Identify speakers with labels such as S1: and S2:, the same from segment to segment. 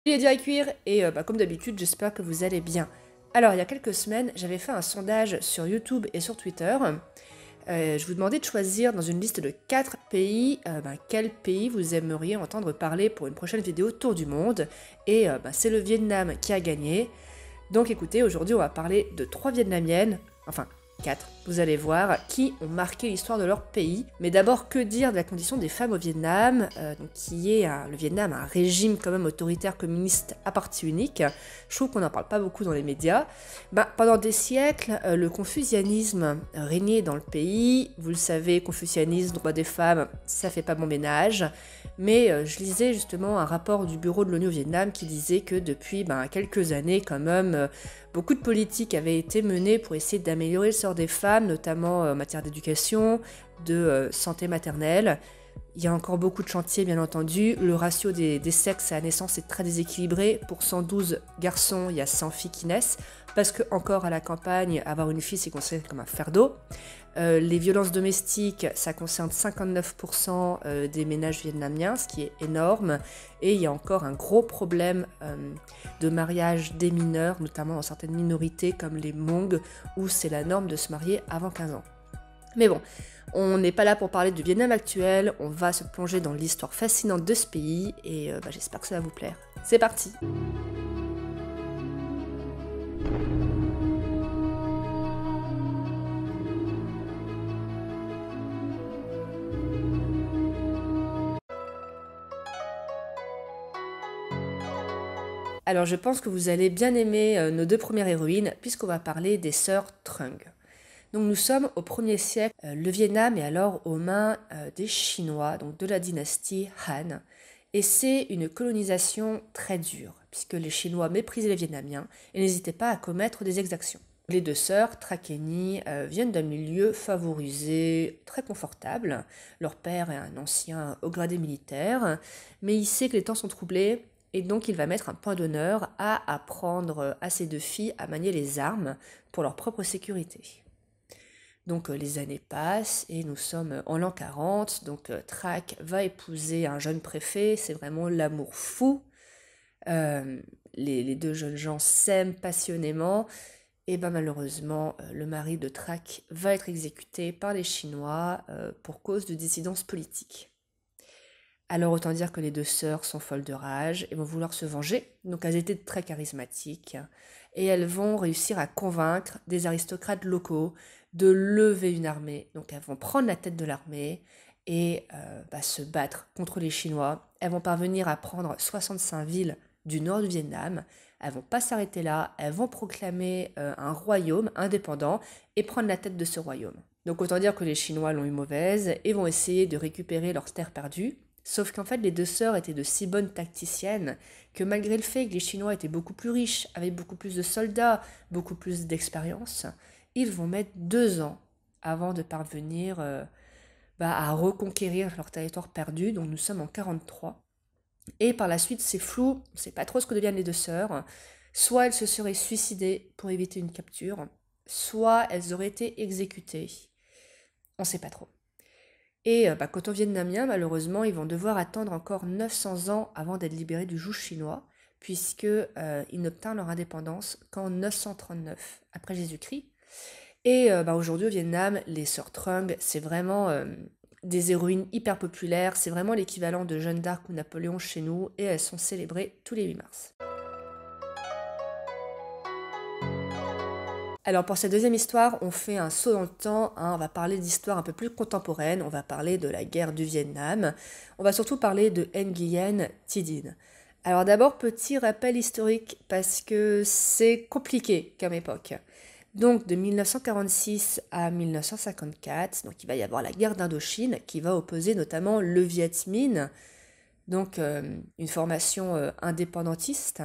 S1: Il est dur à cuire et comme d'habitude, j'espère que vous allez bien. Alors, il y a quelques semaines, j'avais fait un sondage sur YouTube et sur Twitter. Je vous demandais de choisir dans une liste de 4 pays, quel pays vous aimeriez entendre parler pour une prochaine vidéo Tour du monde. Et c'est le Vietnam qui a gagné. Donc écoutez, aujourd'hui on va parler de 3 Vietnamiennes, enfin 4, vous allez voir, qui ont marqué l'histoire de leur pays. Mais d'abord, que dire de la condition des femmes au Vietnam, le Vietnam, un régime quand même autoritaire communiste à parti unique. Je trouve qu'on n'en parle pas beaucoup dans les médias. Pendant des siècles, le confucianisme régnait dans le pays. Vous le savez, confucianisme, droit des femmes, ça fait pas bon ménage. Mais je lisais justement un rapport du bureau de l'ONU au Vietnam qui disait que depuis quelques années quand même, beaucoup de politiques avaient été menées pour essayer d'améliorer le sort des femmes, notamment en matière d'éducation, de santé maternelle. Il y a encore beaucoup de chantiers, bien entendu. Le ratio des sexes à la naissance est très déséquilibré. Pour 112 garçons, il y a 100 filles qui naissent. Parce que, encore à la campagne, avoir une fille, c'est considéré comme un fardeau. Les violences domestiques, ça concerne 59% des ménages vietnamiens, ce qui est énorme. Et il y a encore un gros problème de mariage des mineurs, notamment dans certaines minorités comme les Hmong, où c'est la norme de se marier avant 15 ans. Mais bon, on n'est pas là pour parler du Vietnam actuel, on va se plonger dans l'histoire fascinante de ce pays et j'espère que ça va vous plaire. C'est parti! Alors je pense que vous allez bien aimer nos deux premières héroïnes puisqu'on va parler des sœurs Trung. Donc nous sommes au 1er siècle, le Vietnam est alors aux mains des Chinois, donc de la dynastie Han. Et c'est une colonisation très dure, puisque les Chinois méprisaient les Vietnamiens et n'hésitaient pas à commettre des exactions. Les deux sœurs, Trak et Nhi, viennent d'un milieu favorisé, très confortable. Leur père est un ancien haut gradé militaire, mais il sait que les temps sont troublés, et donc il va mettre un point d'honneur à apprendre à ses deux filles à manier les armes pour leur propre sécurité. Donc les années passent et nous sommes en l'an 40, donc Trak va épouser un jeune préfet, c'est vraiment l'amour fou. Les deux jeunes gens s'aiment passionnément et malheureusement le mari de Trak va être exécuté par les Chinois pour cause de dissidence politique. Alors autant dire que les deux sœurs sont folles de rage et vont vouloir se venger, donc elles étaient très charismatiques et elles vont réussir à convaincre des aristocrates locaux de lever une armée. Donc elles vont prendre la tête de l'armée et se battre contre les Chinois. Elles vont parvenir à prendre 65 villes du nord du Vietnam. Elles vont pas s'arrêter là, elles vont proclamer un royaume indépendant et prendre la tête de ce royaume. Donc autant dire que les Chinois l'ont eu mauvaise et vont essayer de récupérer leurs terres perdues. Sauf qu'en fait, les deux sœurs étaient de si bonnes tacticiennes que malgré le fait que les Chinois étaient beaucoup plus riches, avaient beaucoup plus de soldats, beaucoup plus d'expérience, ils vont mettre 2 ans avant de parvenir à reconquérir leur territoire perdu. Donc nous sommes en 43. Et par la suite, c'est flou, on ne sait pas trop ce que deviennent les deux sœurs. Soit elles se seraient suicidées pour éviter une capture, soit elles auraient été exécutées. On ne sait pas trop. Et quant aux Vietnamiens, malheureusement, ils vont devoir attendre encore 900 ans avant d'être libérés du joug chinois, puisqu'ils n'obtinrent leur indépendance qu'en 939 après Jésus-Christ. Et aujourd'hui au Vietnam, les sœurs Trung, c'est vraiment des héroïnes hyper populaires, c'est vraiment l'équivalent de Jeanne d'Arc ou Napoléon chez nous, et elles sont célébrées tous les 8 mars. Alors pour cette deuxième histoire, on fait un saut dans le temps, on va parler d'histoire un peu plus contemporaine, on va parler de la guerre du Vietnam, on va surtout parler de Nguyen Thi Dinh. Alors d'abord, petit rappel historique, parce que c'est compliqué comme époque. Donc de 1946 à 1954, donc il va y avoir la guerre d'Indochine qui va opposer notamment le Viet Minh, donc une formation indépendantiste,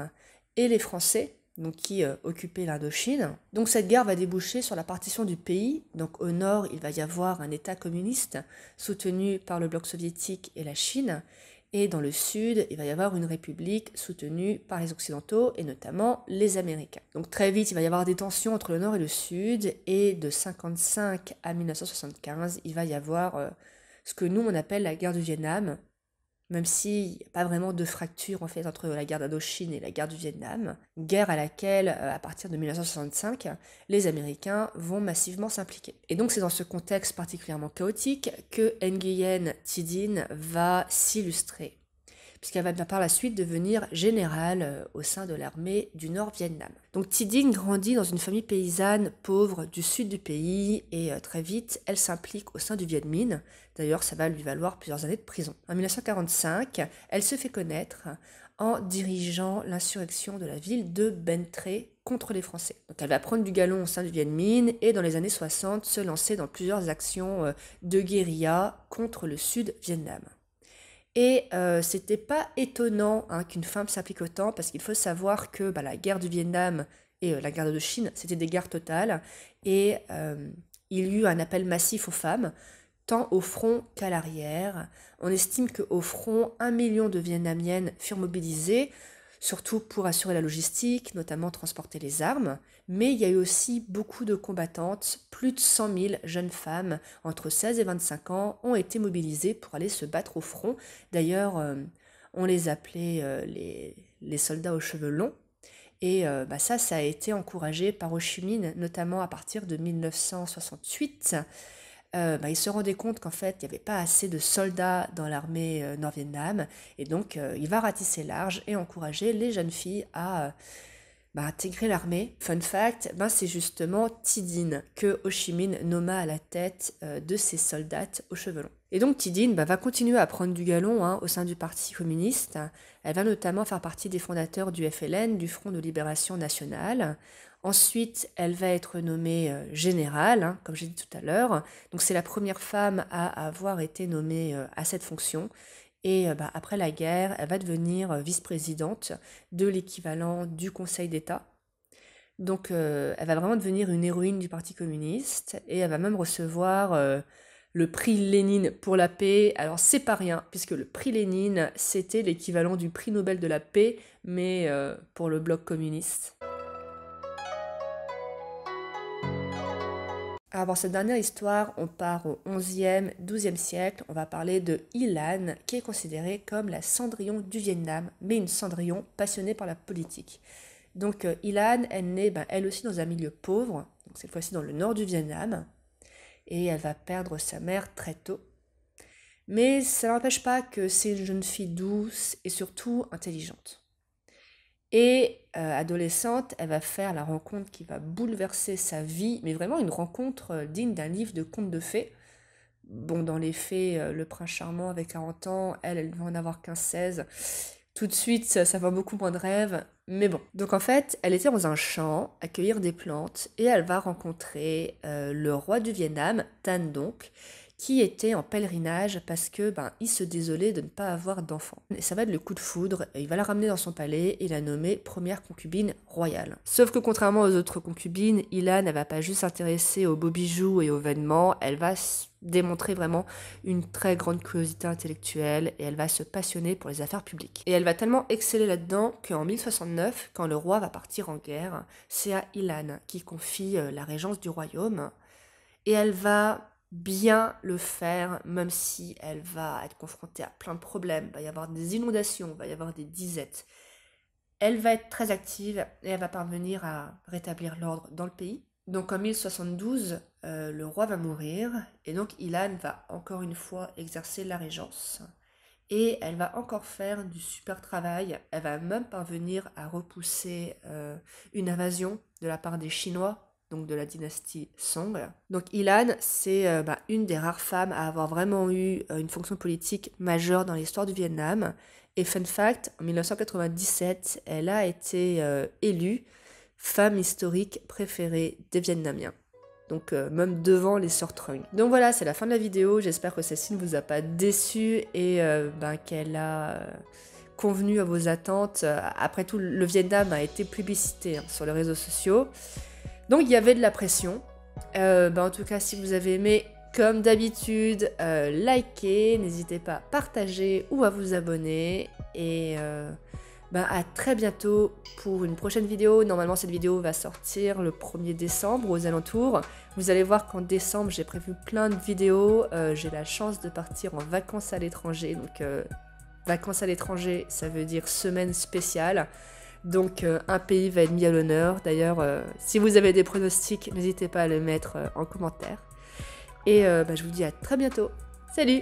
S1: et les Français, donc qui occupaient l'Indochine. Donc cette guerre va déboucher sur la partition du pays. Donc au nord, il va y avoir un État communiste soutenu par le bloc soviétique et la Chine. Et dans le sud, il va y avoir une république soutenue par les Occidentaux et notamment les Américains. Donc très vite, il va y avoir des tensions entre le nord et le sud. Et de 1955 à 1975, il va y avoir ce que nous, on appelle la guerre du Vietnam. même s'il n'y a pas vraiment de fracture en fait entre la guerre d'Indochine et la guerre du Vietnam, guerre à laquelle, à partir de 1965, les Américains vont massivement s'impliquer. Et donc c'est dans ce contexte particulièrement chaotique que Nguyen Thi Dinh va s'illustrer, puisqu'elle va par la suite devenir générale au sein de l'armée du Nord-Vietnam. Donc Thi Dinh grandit dans une famille paysanne pauvre du sud du pays et très vite, elle s'implique au sein du Viet Minh. D'ailleurs, ça va lui valoir plusieurs années de prison. En 1945, elle se fait connaître en dirigeant l'insurrection de la ville de Bến Tre contre les Français. Donc elle va prendre du galon au sein du Viet Minh et dans les années 60 se lancer dans plusieurs actions de guérilla contre le Sud-Vietnam. Et c'était pas étonnant qu'une femme s'implique autant, parce qu'il faut savoir que la guerre du Vietnam et la guerre de Chine, c'était des guerres totales, et il y eut un appel massif aux femmes, tant au front qu'à l'arrière. On estime qu'au front, 1 million de Vietnamiennes furent mobilisées, surtout pour assurer la logistique, notamment transporter les armes, mais il y a eu aussi beaucoup de combattantes, plus de 100 000 jeunes femmes entre 16 et 25 ans ont été mobilisées pour aller se battre au front. D'ailleurs, on les appelait les soldats aux cheveux longs, et ça a été encouragé par Ho Chi Minh, notamment à partir de 1968. Ils se rendaient compte qu'en fait, il n'y avait pas assez de soldats dans l'armée nord-Vietnam, et donc il va ratisser large et encourager les jeunes filles à intégrer l'armée. Fun fact, c'est justement Thi Dinh que Ho Chi Minh nomma à la tête de ses soldates aux cheveux longs. Et donc Thi Dinh va continuer à prendre du galon au sein du Parti communiste. Elle va notamment faire partie des fondateurs du FLN, du Front de Libération Nationale. Ensuite, elle va être nommée générale, comme j'ai dit tout à l'heure. Donc c'est la première femme à avoir été nommée à cette fonction. Et après la guerre, elle va devenir vice-présidente de l'équivalent du Conseil d'État. Donc elle va vraiment devenir une héroïne du Parti communiste, et elle va même recevoir le prix Lénine pour la paix. Alors c'est pas rien, puisque le prix Lénine, c'était l'équivalent du prix Nobel de la paix, mais pour le bloc communiste. Alors pour cette dernière histoire, on part au 11e, 12e siècle. On va parler de Y Lan, qui est considérée comme la Cendrillon du Vietnam, mais une Cendrillon passionnée par la politique. Donc Y Lan, elle naît elle aussi dans un milieu pauvre, donc cette fois-ci dans le nord du Vietnam, et elle va perdre sa mère très tôt. Mais ça n'empêche pas que c'est une jeune fille douce et surtout intelligente. Et adolescente, elle va faire la rencontre qui va bouleverser sa vie, mais vraiment une rencontre digne d'un livre de contes de fées. Bon, dans les faits, le prince charmant avait 40 ans, elle va en avoir 15-16. Tout de suite, ça fait beaucoup moins de rêves, mais bon. Donc en fait, elle était dans un champ, à cueillir des plantes, et elle va rencontrer le roi du Vietnam, Tan donc, qui était en pèlerinage parce que il se désolait de ne pas avoir d'enfant. Et ça va être le coup de foudre, et il va la ramener dans son palais et la nommer première concubine royale. Sauf que contrairement aux autres concubines, Y Lan ne va pas juste s'intéresser aux beaux bijoux et aux vêtements, elle va démontrer vraiment une très grande curiosité intellectuelle, et elle va se passionner pour les affaires publiques. Et elle va tellement exceller là-dedans qu'en 1069, quand le roi va partir en guerre, c'est à Y Lan qui confie la régence du royaume, et elle va bien le faire, même si elle va être confrontée à plein de problèmes. Il va y avoir des inondations, il va y avoir des disettes. Elle va être très active et elle va parvenir à rétablir l'ordre dans le pays. Donc en 1072, le roi va mourir, et donc Y Lan va encore une fois exercer la régence. Et elle va encore faire du super travail. Elle va même parvenir à repousser une invasion de la part des Chinois, donc de la dynastie Song. Donc Y Lan, c'est une des rares femmes à avoir vraiment eu une fonction politique majeure dans l'histoire du Vietnam. Et fun fact, en 1997, elle a été élue femme historique préférée des Vietnamiens. Donc même devant les sœurs Trung. Donc voilà, c'est la fin de la vidéo. J'espère que celle-ci ne vous a pas déçu et qu'elle a convenu à vos attentes. Après tout, le Vietnam a été plébiscité sur les réseaux sociaux. Donc il y avait de la pression. En tout cas, si vous avez aimé, comme d'habitude, likez, n'hésitez pas à partager ou à vous abonner. Et à très bientôt pour une prochaine vidéo. Normalement, cette vidéo va sortir le 1er décembre aux alentours. Vous allez voir qu'en décembre, j'ai prévu plein de vidéos. J'ai la chance de partir en vacances à l'étranger. Donc vacances à l'étranger, ça veut dire semaine spéciale. Donc un pays va être mis à l'honneur. D'ailleurs, si vous avez des pronostics, n'hésitez pas à les mettre en commentaire. Et je vous dis à très bientôt. Salut!